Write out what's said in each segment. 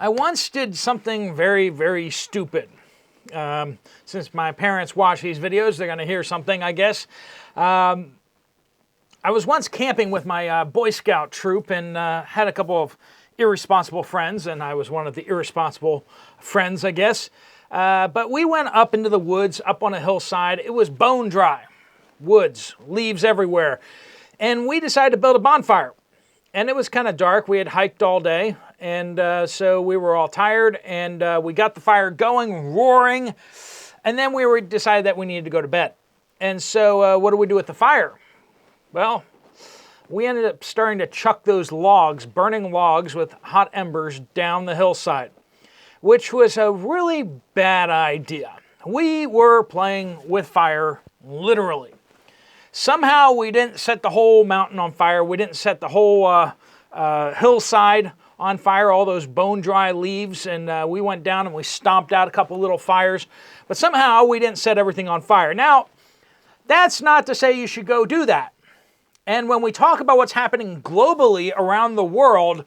I once did something very, very stupid. Since my parents watch these videos, they're going to hear something, I guess. I was once camping with my Boy Scout troop and had a couple of irresponsible friends, and I was one of the irresponsible friends, I guess. But we went up into the woods, up on a hillside. It was bone dry. Woods, leaves everywhere. And we decided to build a bonfire. And it was kind of dark. We had hiked all day. And so we were all tired. And we got the fire going, roaring. And then we decided that we needed to go to bed. And so what do we do with the fire? Well, we ended up starting to chuck those logs, burning logs with hot embers down the hillside, which was a really bad idea. We were playing with fire, literally. Somehow we didn't set the whole mountain on fire. We didn't set the whole hillside on fire, all those bone-dry leaves, and we went down and we stomped out a couple little fires. But somehow we didn't set everything on fire. Now, that's not to say you should go do that. And when we talk about what's happening globally around the world,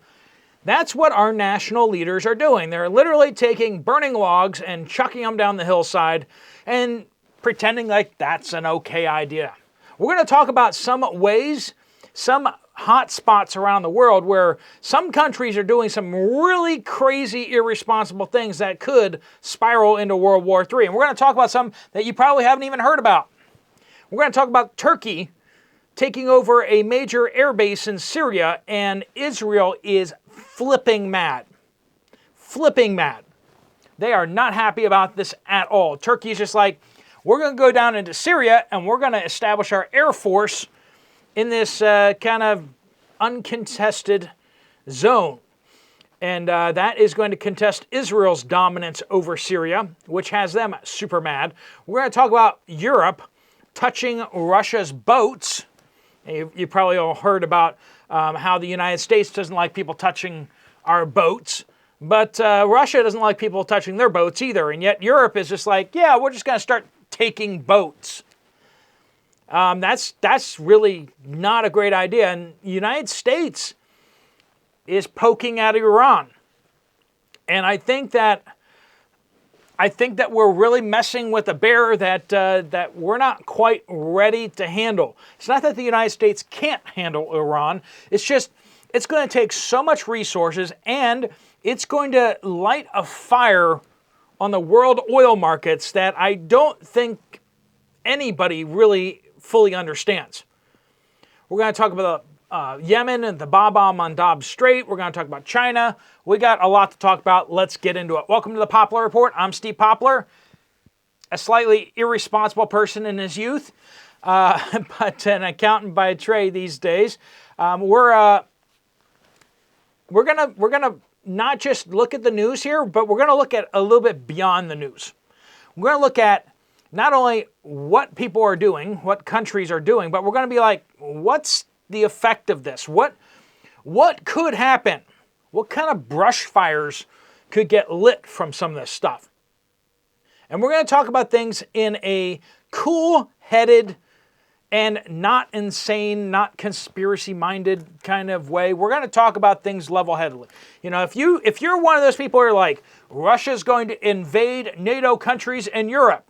that's what our national leaders are doing. They're literally taking burning logs and chucking them down the hillside and pretending like that's an okay idea. We're going to talk about some ways, some hot spots around the world where some countries are doing some really crazy, irresponsible things that could spiral into World War III. And we're going to talk about some that you probably haven't even heard about. We're going to talk about Turkey taking over a major airbase in Syria, and Israel is flipping mad. Flipping mad. They are not happy about this at all. Turkey is just like, we're going to go down into Syria and we're going to establish our air force in this kind of uncontested zone. And that is going to contest Israel's dominance over Syria, which has them super mad. We're going to talk about Europe touching Russia's boats. You probably all heard about how the United States doesn't like people touching our boats. But Russia doesn't like people touching their boats either. And yet Europe is just like, yeah, we're just going to start taking boats. That's really not a great idea. And the United States is poking at Iran. And I think that we're really messing with a bear that we're not quite ready to handle. It's not that the United States can't handle Iran. It's just, it's going to take so much resources, and it's going to light a fire on the world oil markets that I don't think anybody really fully understands. We're going to talk about Yemen and the Bab al-Mandab Strait. We're going to talk about China. We got a lot to talk about. Let's get into it. Welcome to the Poplar Report. I'm Steve Poplar, a slightly irresponsible person in his youth, but an accountant by trade these days. We're gonna not just look at the news here, but we're gonna look at a little bit beyond the news. We're gonna look at not only what people are doing, what countries are doing, but we're gonna be like, what's the effect of this? What could happen? What kind of brush fires could get lit from some of this stuff? And we're going to talk about things in a cool-headed and not insane, not conspiracy-minded kind of way. We're going to talk about things level-headedly. You know, if you're one of those people who are like, Russia's going to invade NATO countries and Europe,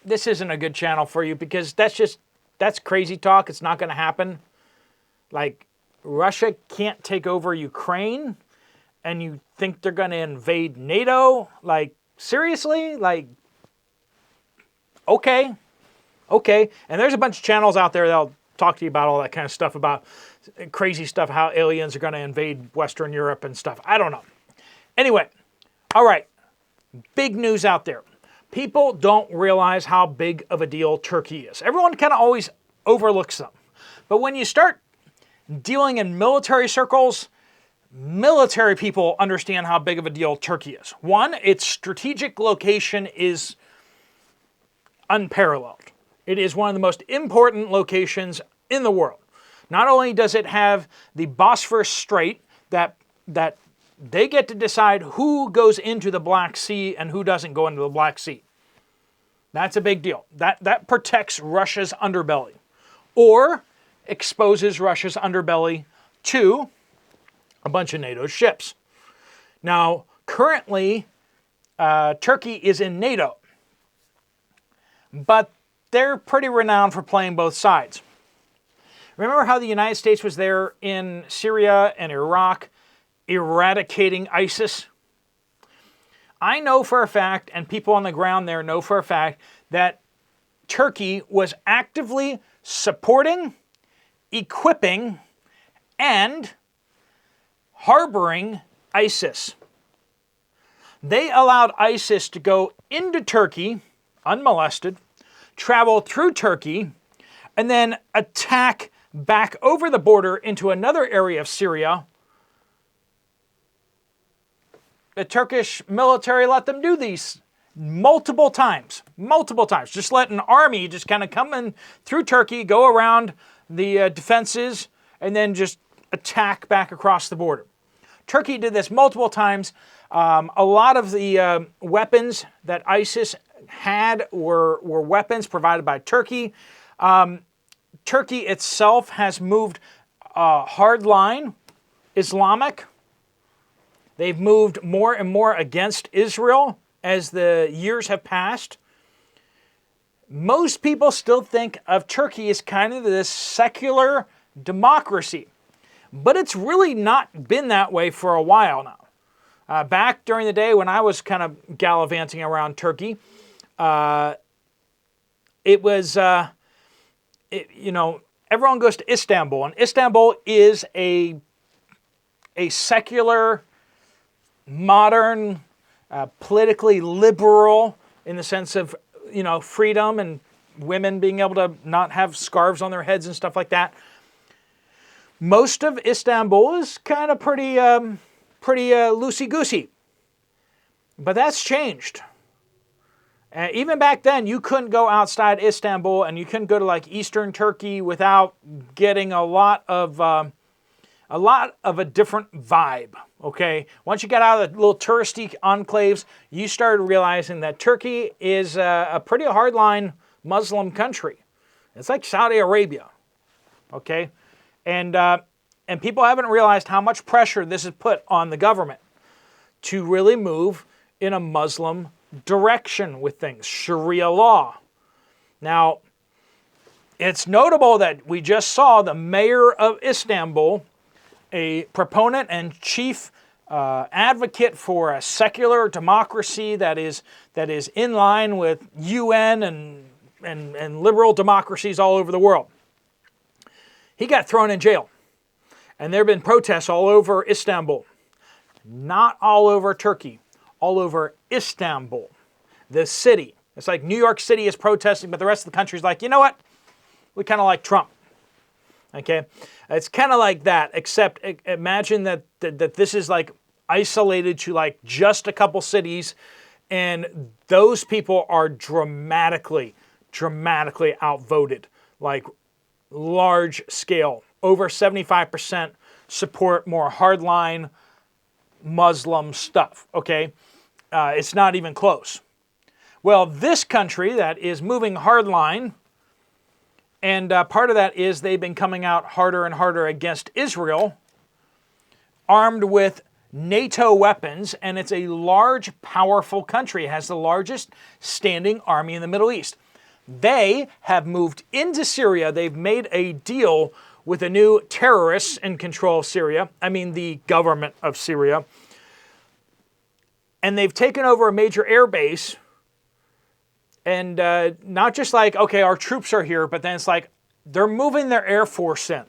this isn't a good channel for you, because that's crazy talk. It's not going to happen. Like, Russia can't take over Ukraine, and you think they're going to invade NATO? Like, seriously? Like, okay. And there's a bunch of channels out there that'll talk to you about all that kind of stuff, about crazy stuff, how aliens are going to invade Western Europe and stuff. I don't know. Anyway, all right. Big news out there. People don't realize how big of a deal Turkey is. Everyone kind of always overlooks them. But when you start dealing in military circles, military people understand how big of a deal Turkey is. One, its strategic location is unparalleled. It is one of the most important locations in the world. Not only does it have the Bosphorus Strait that they get to decide who goes into the Black Sea and who doesn't go into the Black Sea. That's a big deal. That protects Russia's underbelly, or exposes Russia's underbelly to a bunch of NATO ships. Now, currently, Turkey is in NATO, but they're pretty renowned for playing both sides. Remember how the United States was there in Syria and Iraq, eradicating ISIS? I know for a fact, and people on the ground there know for a fact, that Turkey was actively supporting, equipping, and harboring ISIS. They allowed ISIS to go into Turkey unmolested, travel through Turkey, and then attack back over the border into another area of Syria. The Turkish military let them do these multiple times, just let an army just kind of come in through Turkey, go around the defenses, and then just attack back across the border. Turkey did this multiple times. A lot of the weapons that ISIS had were weapons provided by Turkey. Turkey itself has moved hardline Islamic. They've moved more and more against Israel as the years have passed. Most people still think of Turkey as kind of this secular democracy, but it's really not been that way for a while now. Back during the day when I was kind of gallivanting around Turkey, it was, everyone goes to Istanbul, and Istanbul is a secular, modern, politically liberal in the sense of, freedom and women being able to not have scarves on their heads and stuff like that. Most of Istanbul is kind of pretty loosey-goosey. But that's changed. Even back then, you couldn't go outside Istanbul and you couldn't go to like Eastern Turkey without getting a lot of a different vibe, okay? Once you got out of the little touristy enclaves, you started realizing that Turkey is a pretty hardline Muslim country. It's like Saudi Arabia, okay? And people haven't realized how much pressure this has put on the government to really move in a Muslim direction with things, Sharia law. Now, it's notable that we just saw the mayor of Istanbul, a proponent and chief advocate for a secular democracy that is in line with UN and liberal democracies all over the world. He got thrown in jail. And there have been protests all over Istanbul. Not all over Turkey, all over Istanbul, the city. It's like New York City is protesting, but the rest of the country is like, you know what? We kind of like Trump. Okay? It's kind of like that, except imagine that this is like isolated to like just a couple cities, and those people are dramatically outvoted, like large scale. Over 75% support more hardline Muslim stuff, okay? It's not even close. Well, this country that is moving hardline, and part of that is they've been coming out harder and harder against Israel, armed with NATO weapons, and it's a large, powerful country. It has the largest standing army in the Middle East. They have moved into Syria. They've made a deal with the new terrorists in control of Syria. I mean, the government of Syria. And they've taken over a major air base. And not just like, okay, our troops are here, but then it's like they're moving their air force in.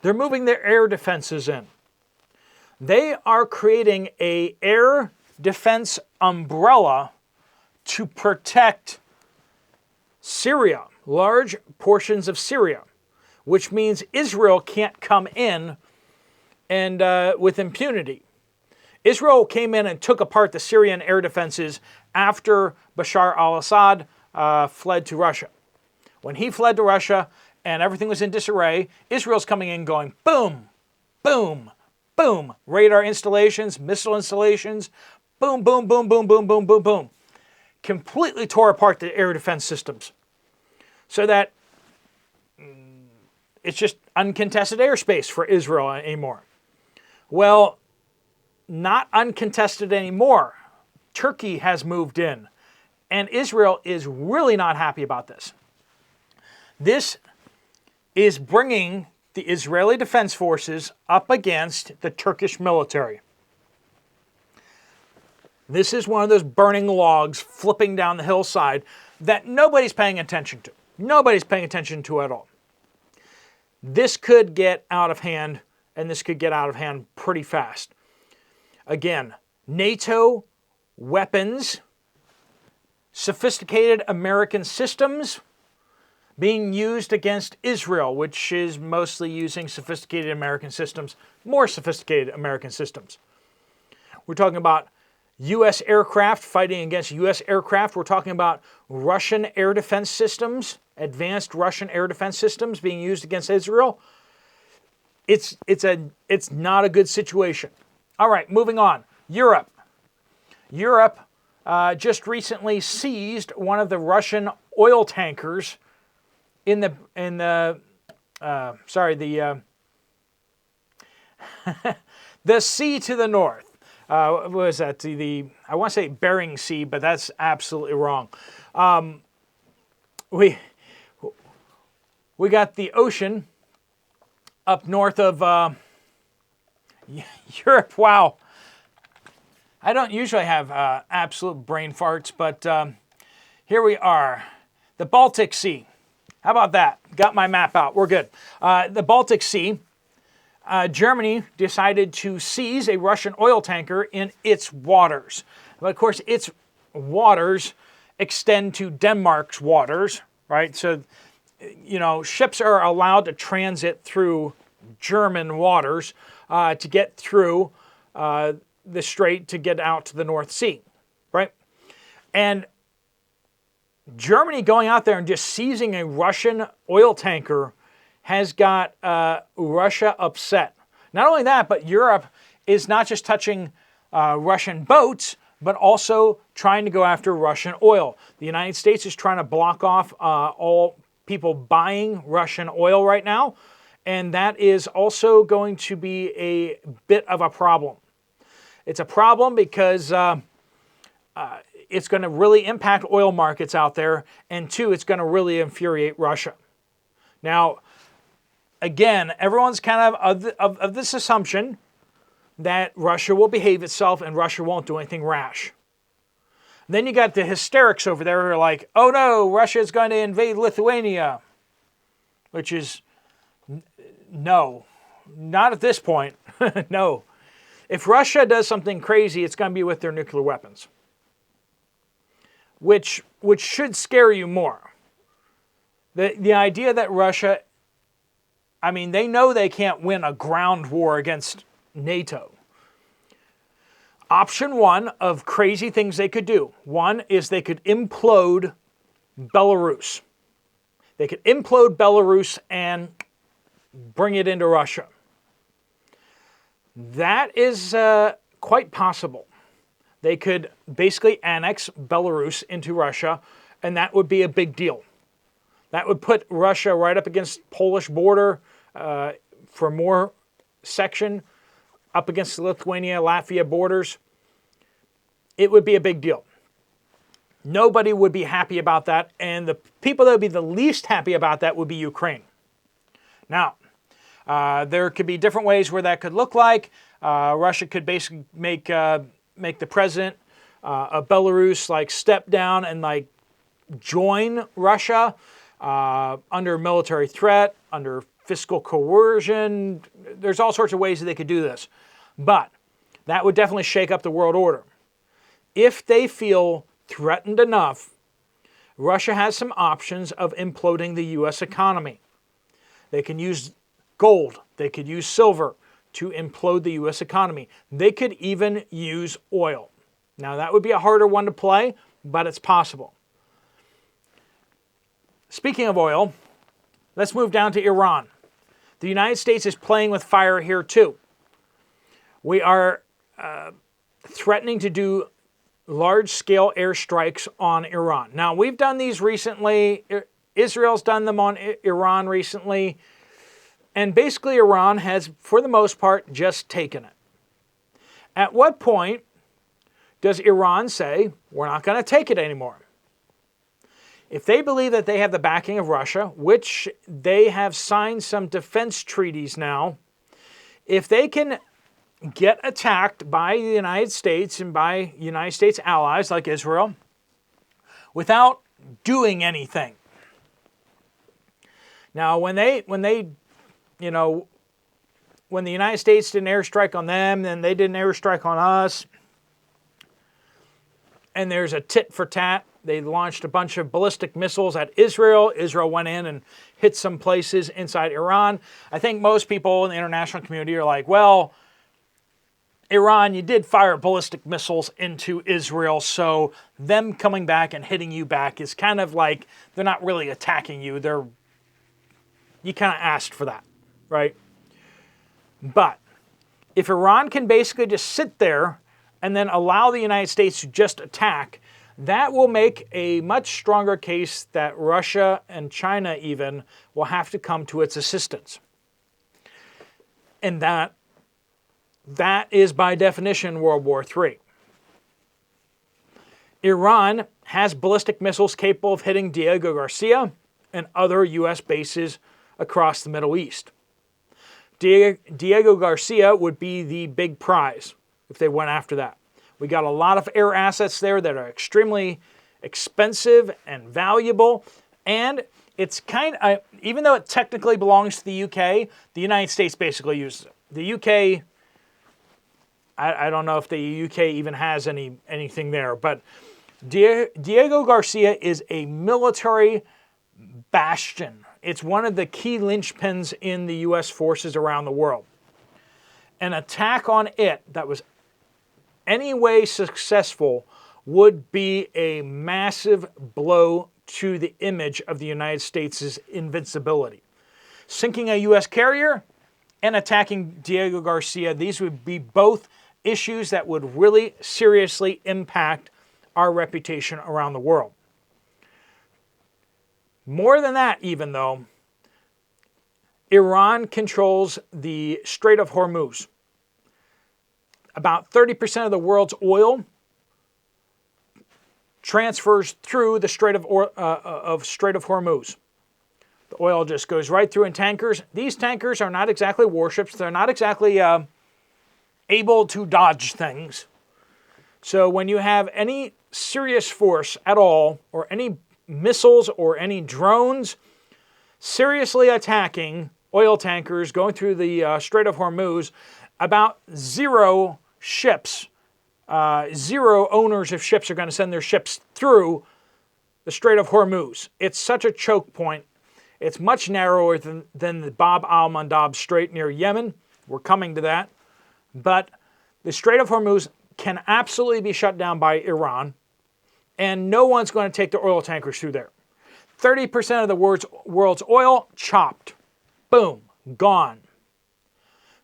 They're moving their air defenses in. They are creating an air defense umbrella to protect Syria, large portions of Syria, which means Israel can't come in and with impunity. Israel came in and took apart the Syrian air defenses after Bashar al-Assad fled to Russia. When he fled to Russia and everything was in disarray, Israel's coming in going boom, boom, boom. Radar installations, missile installations, boom, boom, boom, boom, boom, boom, boom, boom. Completely tore apart the air defense systems so that it's just uncontested airspace for Israel anymore. Well, not uncontested anymore. Turkey has moved in, and Israel is really not happy about this. This is bringing the Israeli Defense Forces up against the Turkish military. This is one of those burning logs flipping down the hillside that nobody's paying attention to. Nobody's paying attention to at all. This could get out of hand, and this could get out of hand pretty fast. Again, NATO weapons, sophisticated American systems being used against Israel, which is mostly using sophisticated American systems, more sophisticated American systems. We're talking about U.S. aircraft fighting against U.S. aircraft. We're talking about Russian air defense systems, advanced Russian air defense systems being used against Israel. It's not a good situation. All right, moving on. Europe. Europe just recently seized one of the Russian oil tankers the sea to the north. What was that? I want to say Bering Sea, but that's absolutely wrong. We got the ocean up north of Europe. Wow. I don't usually have absolute brain farts, but here we are. The Baltic Sea. How about that? Got my map out. We're good. The Baltic Sea. Germany decided to seize a Russian oil tanker in its waters. But of course, its waters extend to Denmark's waters, right? So, ships are allowed to transit through German waters to get through the strait to get out to the North Sea, right? And Germany going out there and just seizing a Russian oil tanker has got Russia upset. Not only that, but Europe is not just touching Russian boats, but also trying to go after Russian oil. The United States is trying to block off all people buying Russian oil right now, and that is also going to be a bit of a problem. It's a problem because it's going to really impact oil markets out there, and two, it's going to really infuriate Russia. Now, again, everyone's kind of this assumption that Russia will behave itself and Russia won't do anything rash. Then you got the hysterics over there who are like, oh no, Russia is going to invade Lithuania, which is, no, not at this point, no. If Russia does something crazy, it's going to be with their nuclear weapons, which should scare you more. The idea that Russia, they know they can't win a ground war against NATO. Option one of crazy things they could do. One is they could implode Belarus. They could implode Belarus and bring it into Russia. That is quite possible. They could basically annex Belarus into Russia, and that would be a big deal. That would put Russia right up against Polish border for more section, up against the Lithuania, Latvia borders. It would be a big deal. Nobody would be happy about that, and the people that would be the least happy about that would be Ukraine. Now, there could be different ways where that could look like. Russia could basically make the president of Belarus step down and join Russia under military threat, under fiscal coercion. There's all sorts of ways that they could do this. But that would definitely shake up the world order. If they feel threatened enough, Russia has some options of imploding the U.S. economy. They can use gold. They could use silver to implode the U.S. economy. They could even use oil. Now, that would be a harder one to play, but it's possible. Speaking of oil, let's move down to Iran. The United States is playing with fire here too. We are threatening to do large-scale airstrikes on Iran. Now, we've done these recently. Israel's done them on Iran recently. And basically, Iran has, for the most part, just taken it. At what point does Iran say, we're not going to take it anymore? If they believe that they have the backing of Russia, which they have signed some defense treaties now, if they can get attacked by the United States and by United States allies like Israel without doing anything. Now, when the United States did an airstrike on them, then they did an airstrike on us, and there's a tit for tat. They launched a bunch of ballistic missiles at Israel. Israel went in and hit some places inside Iran. I think most people in the international community are like, well, Iran, you did fire ballistic missiles into Israel, so them coming back and hitting you back is kind of like they're not really attacking you. You kind of asked for that, right? But if Iran can basically just sit there and then allow the United States to just attack, that will make a much stronger case that Russia and China even will have to come to its assistance. And that is by definition World War III. Iran has ballistic missiles capable of hitting Diego Garcia and other U.S. bases across the Middle East. Diego Garcia would be the big prize if they went after that. We got a lot of air assets there that are extremely expensive and valuable, and it's even though it technically belongs to the UK, the United States basically uses it. The UK, I don't know if the UK even has anything there, but Diego Garcia is a military bastion. It's one of the key linchpins in the U.S. forces around the world. An attack on it that was any way successful would be a massive blow to the image of the United States' invincibility. Sinking a U.S. carrier and attacking Diego Garcia, these would be both issues that would really seriously impact our reputation around the world. More than that, even though, Iran controls the Strait of Hormuz. About 30% of the world's oil transfers through the Strait of Hormuz. The oil just goes right through in tankers. These tankers are not exactly warships. They're not exactly able to dodge things. So when you have any serious force at all, or any missiles or any drones seriously attacking oil tankers going through the Strait of Hormuz, about zero owners of ships are going to send their ships through the Strait of Hormuz. It's such a choke point. It's much narrower than the Bab al-Mandab Strait near Yemen. We're coming to that. But the Strait of Hormuz can absolutely be shut down by Iran, and no one's going to take the oil tankers through there. 30% of the world's oil, chopped. Boom, gone.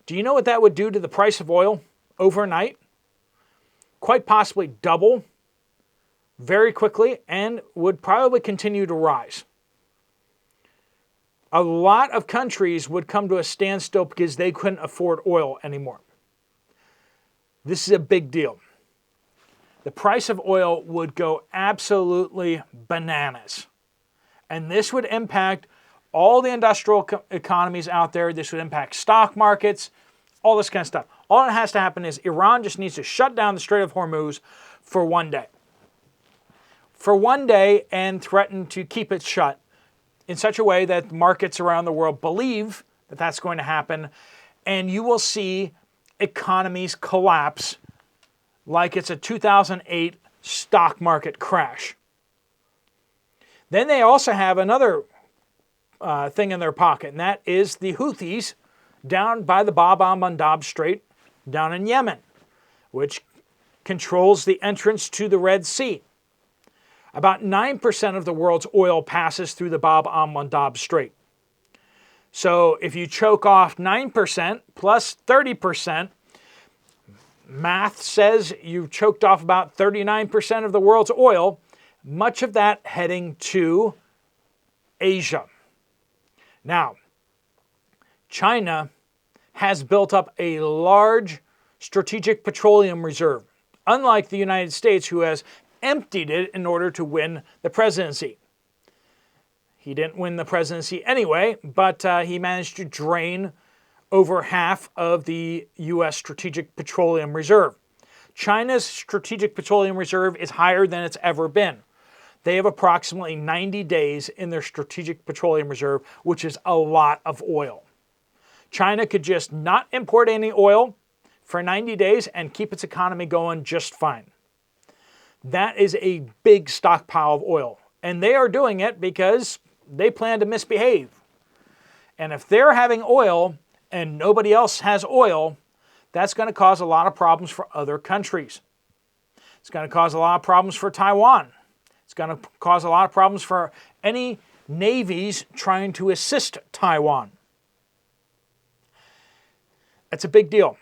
Do you know what that would do to the price of oil overnight? Quite possibly double very quickly, and would probably continue to rise. A lot of countries would come to a standstill because they couldn't afford oil anymore. This is a big deal. The price of oil would go absolutely bananas. And this would impact all the industrial economies out there. This would impact stock markets, all this kind of stuff. All that has to happen is Iran just needs to shut down the Strait of Hormuz for one day. For one day, and threaten to keep it shut in such a way that markets around the world believe that that's going to happen. And you will see economies collapse like it's a 2008 stock market crash. Then they also have another thing in their pocket, and that is the Houthis down by the Bab al-Mandab Strait down in Yemen, which controls the entrance to the Red Sea. About 9% of the world's oil passes through the Bab al-Mandab Strait. So if you choke off 9% plus 30%, math says you've choked off about 39% of the world's oil, much of that heading to Asia. Now, China has built up a large Strategic Petroleum Reserve, unlike the United States, who has emptied it in order to win the presidency. He didn't win the presidency anyway, but he managed to drain over half of the U.S. Strategic Petroleum Reserve. China's Strategic Petroleum Reserve is higher than it's ever been. They have approximately 90 days in their Strategic Petroleum Reserve, which is a lot of oil. China could just not import any oil for 90 days and keep its economy going just fine. That is a big stockpile of oil. And they are doing it because they plan to misbehave. And if they're having oil and nobody else has oil, that's going to cause a lot of problems for other countries. It's going to cause a lot of problems for Taiwan. It's going to cause a lot of problems for any navies trying to assist Taiwan. That's a big deal.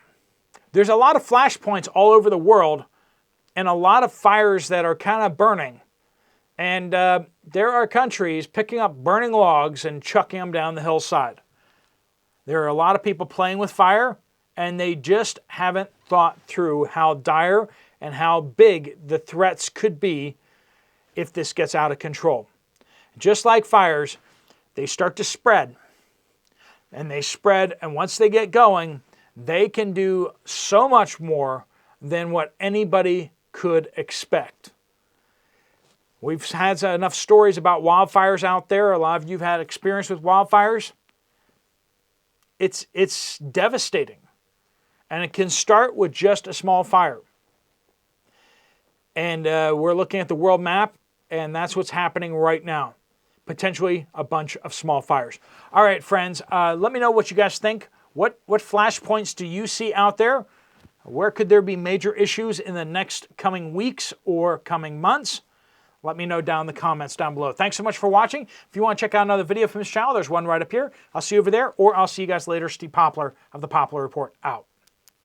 There's a lot of flashpoints all over the world and a lot of fires that are kind of burning. And there are countries picking up burning logs and chucking them down the hillside. There are a lot of people playing with fire, and they just haven't thought through how dire and how big the threats could be if this gets out of control. Just like fires, they start to spread. And they spread, and once they get going, they can do so much more than what anybody could expect. We've had enough stories about wildfires out there. A lot of you have had experience with wildfires. It's devastating. And it can start with just a small fire. And we're looking at the world map, and that's what's happening right now. Potentially a bunch of small fires. All right, friends, let me know what you guys think. What flashpoints do you see out there? Where could there be major issues in the next coming weeks or coming months? Let me know down in the comments down below. Thanks so much for watching. If you want to check out another video from this channel, there's one right up here. I'll see you over there, or I'll see you guys later. Steve Poplar of the Poplar Report out.